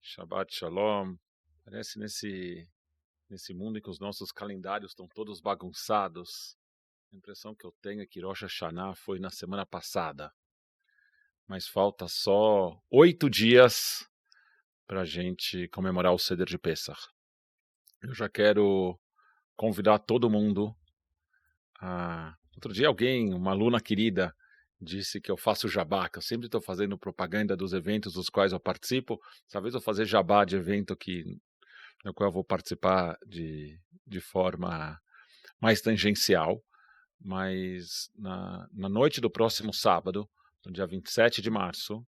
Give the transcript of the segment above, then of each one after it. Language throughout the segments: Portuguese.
Shabbat Shalom. Parece nesse mundo em que os nossos calendários estão todos bagunçados. A impressão que eu tenho é que Rosh Hashanah foi na semana passada. Mas falta só 8 dias para a gente comemorar o Seder de Pesach. Eu já quero convidar todo mundo a... Outro dia uma aluna querida, disse que eu faço jabá, que eu sempre estou fazendo propaganda dos eventos dos quais eu participo. Talvez eu fazer jabá de evento no qual eu vou participar de forma mais tangencial. Mas na noite do próximo sábado, no dia 27 de março,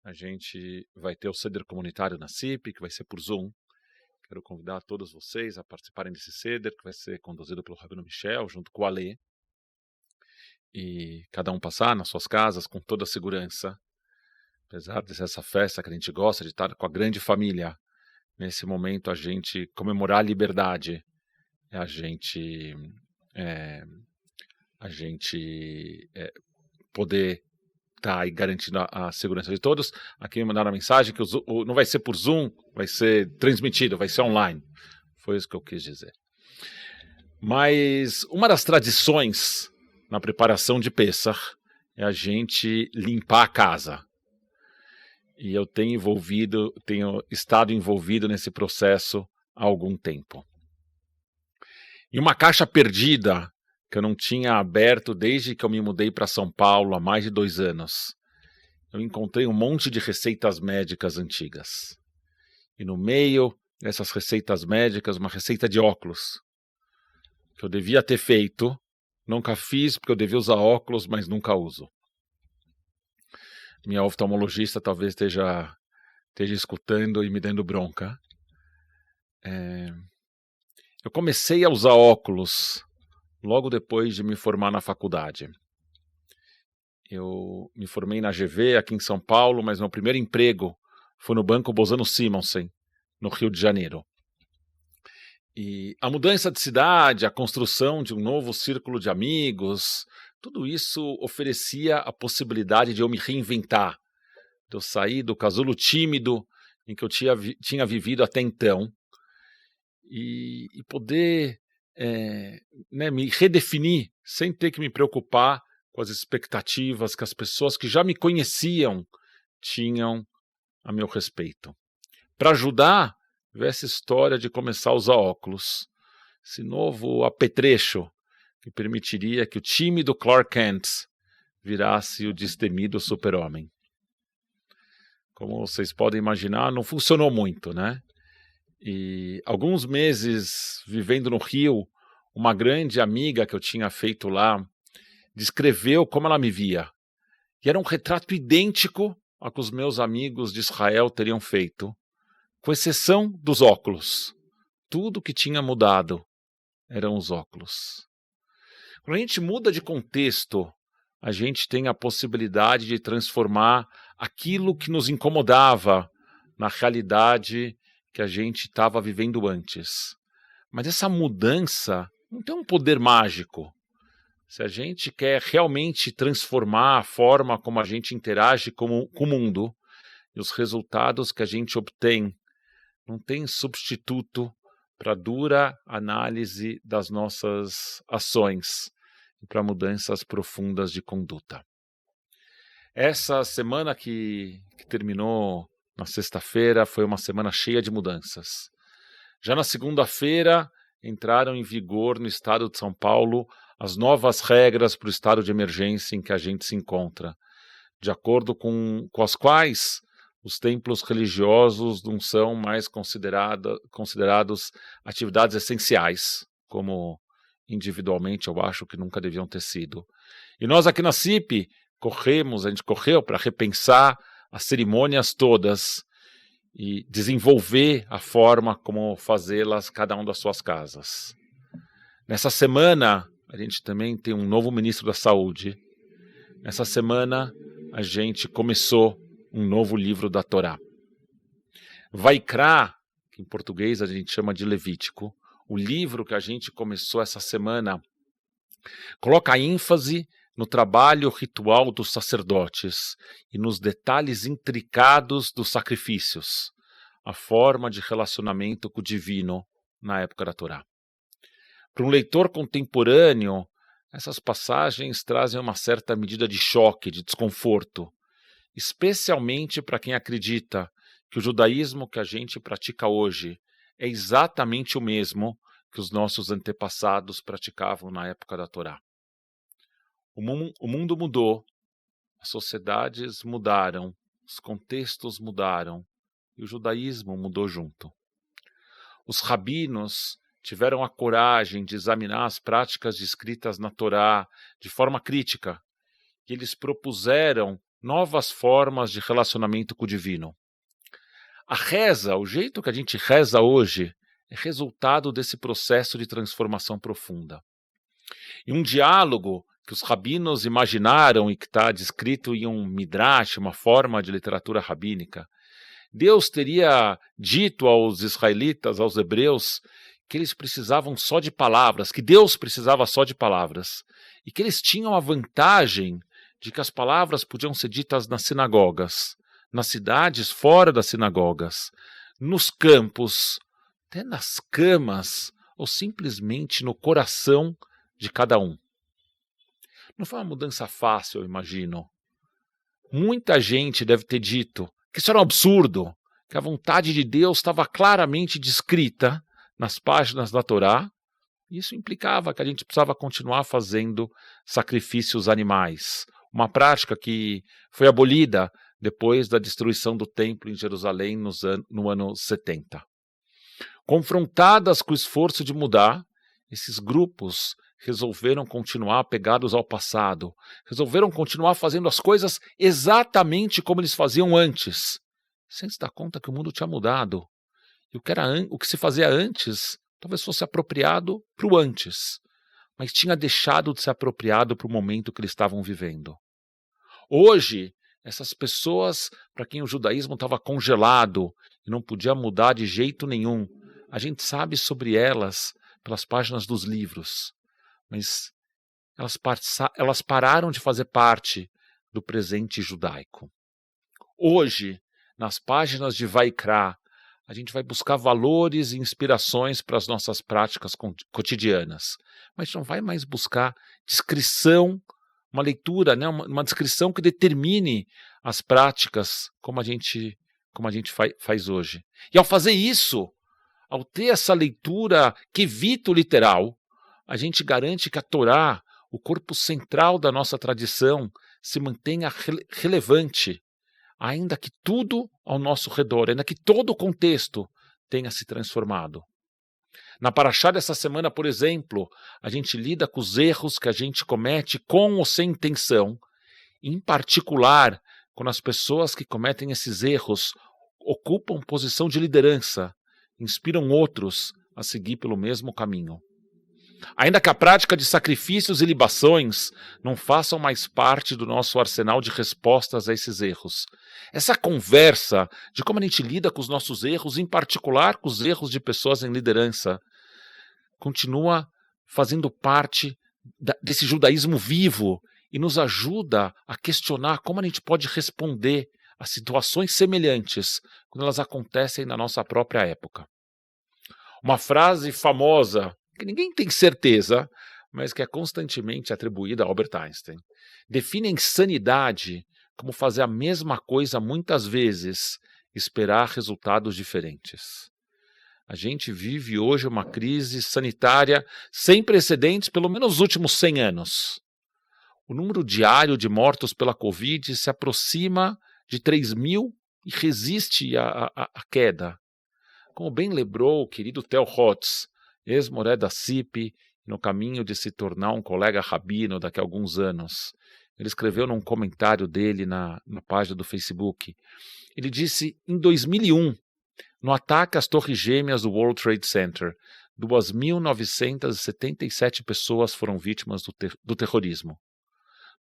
a gente vai ter o Seder comunitário na CIP, que vai ser por Zoom. Quero convidar todos vocês a participarem desse Seder, que vai ser conduzido pelo Rabino Michel, junto com o Alê. E cada um passar nas suas casas com toda a segurança. Apesar de ser essa festa que a gente gosta de estar com a grande família, nesse momento a gente comemorar a liberdade, a gente poder estar aí garantindo a segurança de todos. Aqui me mandaram a mensagem que não vai ser por Zoom, vai ser transmitido, vai ser online. Foi isso que eu quis dizer. Mas uma das tradições na preparação de Pesach é a gente limpar a casa. E eu tenho estado envolvido nesse processo há algum tempo. E uma caixa perdida que eu não tinha aberto desde que eu me mudei para São Paulo há mais de 2 anos. Eu encontrei um monte de receitas médicas antigas. E no meio dessas receitas médicas, uma receita de óculos, que eu devia ter feito. Nunca fiz, porque eu devia usar óculos, mas nunca uso. Minha oftalmologista talvez esteja escutando e me dando bronca. Eu comecei a usar óculos logo depois de me formar na faculdade. Eu me formei na GV aqui em São Paulo, mas meu primeiro emprego foi no Banco Bozano Simonsen, no Rio de Janeiro. E a mudança de cidade, a construção de um novo círculo de amigos, tudo isso oferecia a possibilidade de eu me reinventar, de eu sair do casulo tímido em que eu tinha vivido até então e poder me redefinir sem ter que me preocupar com as expectativas que as pessoas que já me conheciam tinham a meu respeito. Para ajudar, essa história de começar a usar óculos, esse novo apetrecho que permitiria que o tímido Clark Kent virasse o destemido super-homem. Como vocês podem imaginar, não funcionou muito, né? E alguns meses vivendo no Rio, uma grande amiga que eu tinha feito lá descreveu como ela me via. E era um retrato idêntico ao que os meus amigos de Israel teriam feito, com exceção dos óculos. Tudo que tinha mudado eram os óculos. Quando a gente muda de contexto, a gente tem a possibilidade de transformar aquilo que nos incomodava na realidade que a gente estava vivendo antes. Mas essa mudança não tem um poder mágico. Se a gente quer realmente transformar a forma como a gente interage com o mundo, e os resultados que a gente obtém não tem substituto para dura análise das nossas ações e para mudanças profundas de conduta. Essa semana que terminou na sexta-feira foi uma semana cheia de mudanças. Já na segunda-feira entraram em vigor no estado de São Paulo as novas regras para o estado de emergência em que a gente se encontra, de acordo com as quais os templos religiosos não são mais considerados atividades essenciais, como individualmente eu acho que nunca deviam ter sido. E nós aqui na CIP a gente correu para repensar as cerimônias todas e desenvolver a forma como fazê-las cada um das suas casas. Nessa semana, a gente também tem um novo ministro da Saúde. Nessa semana, a gente começou um novo livro da Torá. Vaikra, que em português a gente chama de Levítico, o livro que a gente começou essa semana, coloca ênfase no trabalho ritual dos sacerdotes e nos detalhes intricados dos sacrifícios, a forma de relacionamento com o divino na época da Torá. Para um leitor contemporâneo, essas passagens trazem uma certa medida de choque, de desconforto, especialmente para quem acredita que o judaísmo que a gente pratica hoje é exatamente o mesmo que os nossos antepassados praticavam na época da Torá. O mundo mudou, as sociedades mudaram, os contextos mudaram e o judaísmo mudou junto. Os rabinos tiveram a coragem de examinar as práticas descritas na Torá de forma crítica e eles propuseram novas formas de relacionamento com o divino. A reza, o jeito que a gente reza hoje, é resultado desse processo de transformação profunda. E um diálogo que os rabinos imaginaram e que está descrito em um midrash, uma forma de literatura rabínica, Deus teria dito aos israelitas, aos hebreus, que eles precisavam só de palavras, que Deus precisava só de palavras, e que eles tinham a vantagem de que as palavras podiam ser ditas nas sinagogas, nas cidades fora das sinagogas, nos campos, até nas camas, ou simplesmente no coração de cada um. Não foi uma mudança fácil, eu imagino. Muita gente deve ter dito que isso era um absurdo, que a vontade de Deus estava claramente descrita nas páginas da Torá, e isso implicava que a gente precisava continuar fazendo sacrifícios animais, uma prática que foi abolida depois da destruição do templo em Jerusalém no ano 70. Confrontadas com o esforço de mudar, esses grupos resolveram continuar apegados ao passado, resolveram continuar fazendo as coisas exatamente como eles faziam antes, sem se dar conta que o mundo tinha mudado. E o que se fazia antes talvez fosse apropriado para o antes, mas tinha deixado de ser apropriado para o momento que eles estavam vivendo. Hoje, essas pessoas para quem o judaísmo estava congelado e não podia mudar de jeito nenhum, a gente sabe sobre elas pelas páginas dos livros, mas elas pararam de fazer parte do presente judaico. Hoje, nas páginas de Vaikra, a gente vai buscar valores e inspirações para as nossas práticas cotidianas, mas não vai mais buscar descrição, uma leitura, né, uma descrição que determine as práticas como a gente faz hoje. E ao fazer isso, ao ter essa leitura que evita o literal, a gente garante que a Torá, o corpo central da nossa tradição, se mantenha relevante, ainda que tudo ao nosso redor, ainda que todo o contexto tenha se transformado. Na Parashá dessa semana, por exemplo, a gente lida com os erros que a gente comete com ou sem intenção, em particular quando as pessoas que cometem esses erros ocupam posição de liderança, inspiram outros a seguir pelo mesmo caminho. Ainda que a prática de sacrifícios e libações não façam mais parte do nosso arsenal de respostas a esses erros, essa conversa de como a gente lida com os nossos erros, em particular com os erros de pessoas em liderança, continua fazendo parte desse judaísmo vivo e nos ajuda a questionar como a gente pode responder a situações semelhantes quando elas acontecem na nossa própria época. Uma frase famosa, que ninguém tem certeza, mas que é constantemente atribuída a Albert Einstein, define a insanidade como fazer a mesma coisa muitas vezes e esperar resultados diferentes. A gente vive hoje uma crise sanitária sem precedentes, pelo menos nos últimos 100 anos. O número diário de mortos pela Covid se aproxima de 3.000 e resiste à queda. Como bem lembrou o querido Theo Hotz, ex-moré da CIP, no caminho de se tornar um colega rabino daqui a alguns anos. Ele escreveu num comentário dele na página do Facebook. Ele disse, em 2001, no ataque às torres gêmeas do World Trade Center, 2.977 pessoas foram vítimas do terrorismo.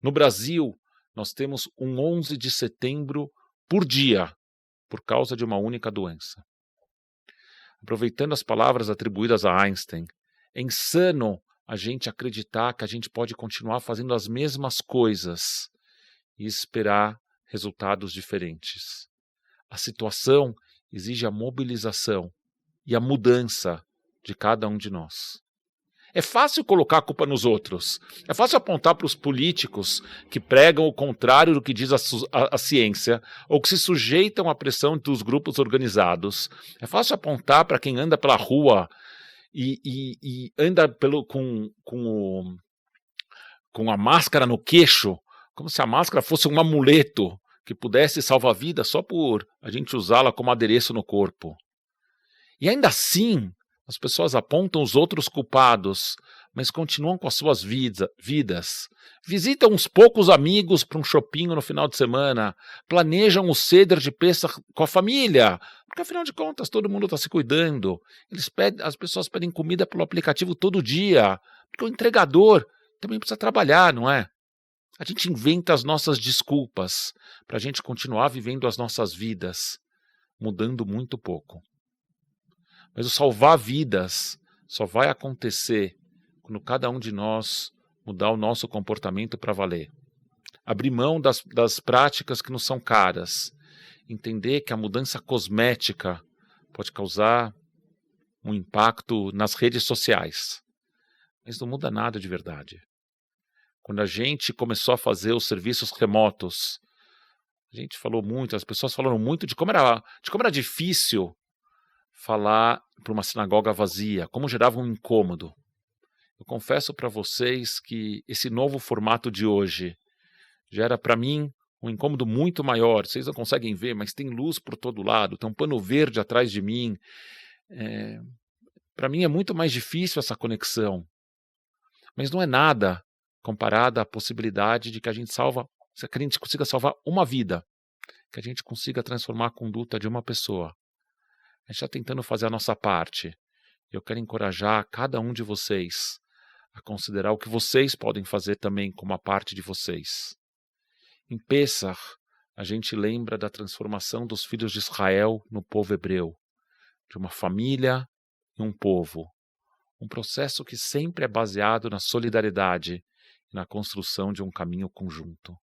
No Brasil, nós temos um 11 de setembro por dia, por causa de uma única doença. Aproveitando as palavras atribuídas a Einstein, é insano a gente acreditar que a gente pode continuar fazendo as mesmas coisas e esperar resultados diferentes. A situação exige a mobilização e a mudança de cada um de nós. É fácil colocar a culpa nos outros. É fácil apontar para os políticos que pregam o contrário do que diz a ciência ou que se sujeitam à pressão dos grupos organizados. É fácil apontar para quem anda pela rua e anda com a máscara no queixo, como se a máscara fosse um amuleto que pudesse salvar a vida só por a gente usá-la como adereço no corpo. E ainda assim, as pessoas apontam os outros culpados, mas continuam com as suas vidas. Visitam uns poucos amigos para um shopping no final de semana. Planejam o Seder de Pessach com a família. Porque, afinal de contas, todo mundo está se cuidando. As pessoas pedem comida pelo aplicativo todo dia. Porque o entregador também precisa trabalhar, não é? A gente inventa as nossas desculpas para a gente continuar vivendo as nossas vidas, mudando muito pouco. Mas o salvar vidas só vai acontecer quando cada um de nós mudar o nosso comportamento para valer. Abrir mão das práticas que nos são caras. Entender que a mudança cosmética pode causar um impacto nas redes sociais. Mas não muda nada de verdade. Quando a gente começou a fazer os serviços remotos, a gente falou muito, as pessoas falaram muito de como era difícil falar para uma sinagoga vazia, como gerava um incômodo. Eu confesso para vocês que esse novo formato de hoje gera para mim um incômodo muito maior. Vocês não conseguem ver, mas tem luz por todo lado, tem um pano verde atrás de mim. Para mim é muito mais difícil essa conexão. Mas não é nada comparada à possibilidade de que a gente consiga salvar uma vida, que a gente consiga transformar a conduta de uma pessoa. A gente está tentando fazer a nossa parte. Eu quero encorajar cada um de vocês a considerar o que vocês podem fazer também como a parte de vocês. Em Pessach, a gente lembra da transformação dos filhos de Israel no povo hebreu, de uma família e um povo. Um processo que sempre é baseado na solidariedade e na construção de um caminho conjunto.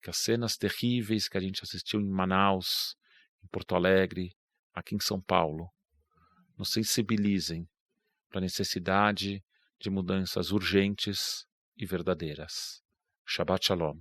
Que as cenas terríveis que a gente assistiu em Manaus, em Porto Alegre, aqui em São Paulo, nos sensibilizem para a necessidade de mudanças urgentes e verdadeiras. Shabbat Shalom.